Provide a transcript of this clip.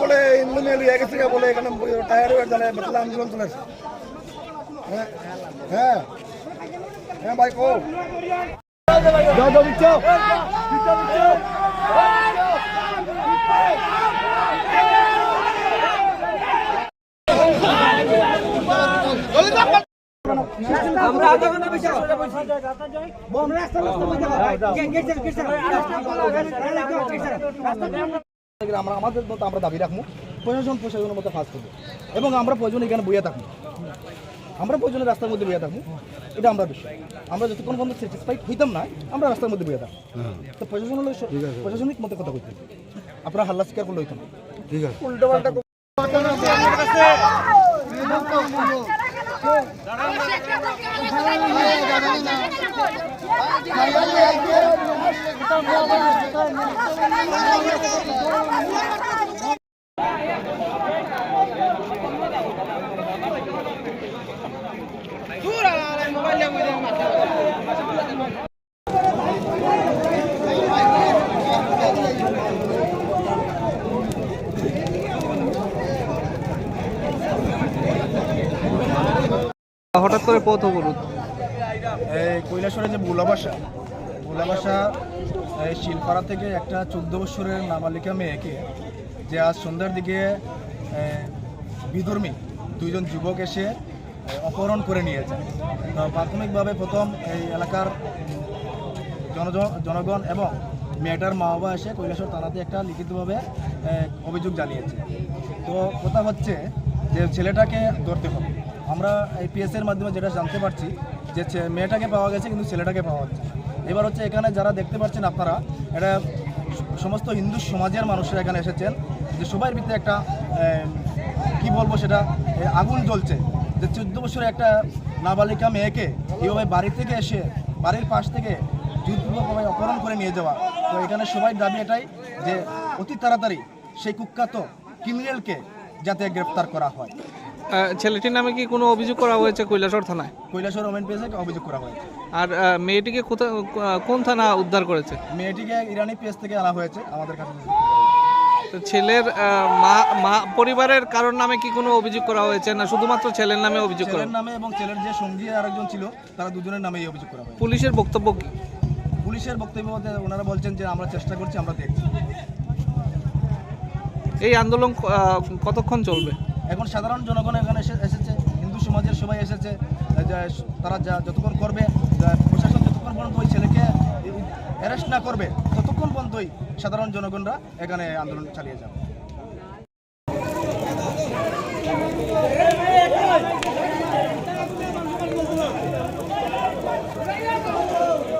বলে ইন্দ্রমেল হয়ে গেছে বলে এখানে টায়ার হয়ে গেলে বদলা আন্দোলন চলেছে। হ্যাঁ হ্যাঁ হ্যাঁ ভাই কো যাও যাও বিচ্ছো বিচ্ছো বিচ্ছো আমরা আগে কোন বিষয় সোজা বলছি বম রাস্তা রাস্তা মধ্যে আমরা আমাদের মতো আমরা দাবি রাখবো প্রশাসনের মতো কাজ করবো এবং আমরা প্রয়োজন এখানে বইয়া থাকবো, আমরা প্রয়োজনে রাস্তার মধ্যে বইয়া থাকবো। এটা আমরা বিষয় আমরা যতক্ষণ পর্যন্ত স্যাটিসফাইড হইতাম না আমরা রাস্তার মধ্যে বইয়া থাকবো। তো প্রশাসন হলো প্রশাসনিক মতো কথা বলতে আপনারা হাল্লা স্বীকার করলে হইতাম ঠিক আছে উল্টো পাল্টা হঠাৎ করে পথ অবরোধ এই কৈলাসহরে যে ভোলাবাসা এই শিলপাড়া থেকে একটা 14 বছরের নাবালিকা মেয়েকে যে আজ সন্ধ্যার দিকে বিধর্মী দুইজন যুবক এসে অপহরণ করে নিয়ে যায়। তো প্রাথমিকভাবে প্রথম এই এলাকার জনগণ এবং মেয়েটার মা বাবা এসে কৈলাসহর থানাতে একটা লিখিতভাবে অভিযোগ জানিয়েছে। তো কথা হচ্ছে যে ছেলেটাকে ধরতে হবে। আমরা এই পিএসের মাধ্যমে যেটা জানতে পারছি যে মেয়েটাকে পাওয়া গেছে কিন্তু ছেলেটাকে পাওয়া যাচ্ছে। এবার হচ্ছে এখানে যারা দেখতে পাচ্ছেন আপনারা, এটা সমস্ত হিন্দু সমাজের মানুষরা এখানে এসেছেন, যে সবার ভিতরে একটা কি বলবো সেটা আগুন জ্বলছে যে 14 বছরের একটা নাবালিকা মেয়েকে এইভাবে বাড়ি থেকে এসে বাড়ির পাশ থেকে জোরপূর্বকভাবে অপহরণ করে নিয়ে যাওয়া। তো এখানে সবাই দাবি এটাই যে অতি তাড়াতাড়ি সেই কুখ্যাত ক্রিমিনালকে যাতে গ্রেফতার করা হয়। ছেলেটির নামে কি কোনো অভিযোগ করা হয়েছে কৈলাসহর থানায়? কৈলাসহর ওমেন পেজে অভিযোগ করা হয়েছে। আর মেয়েটিকে কোন থানা উদ্ধার করেছে? মেয়েটিকে ইরানি পেজ থেকে আনা হয়েছে আমাদের কাছে। তো ছেলের মা পরিবারের কারোর নামে কি কোনো অভিযোগ করা হয়েছে না শুধুমাত্র ছেলের নামে অভিযোগ করা? ছেলের নামে এবং ছেলের যে সঙ্গী আরেকজন ছিল তারা দুজনের নামেই অভিযোগ করা হয়েছে। পুলিশের বক্তব্য কি? পুলিশের বক্তব্য ওনারা বলছেন যে আমরা চেষ্টা করছি, আমরা দেখছি। এই আন্দোলন কতক্ষণ চলবে? এখন সাধারণ জনগণ এখানে এসেছে, হিন্দু সমাজের সবাই এসেছে, তারা যতক্ষণ করবে প্রশাসন যতক্ষণ পর্যন্ত ওই ছেলেকে অ্যারেস্ট না করবে ততক্ষণ পর্যন্তই সাধারণ জনগণরা এখানে আন্দোলন চালিয়ে যাবে।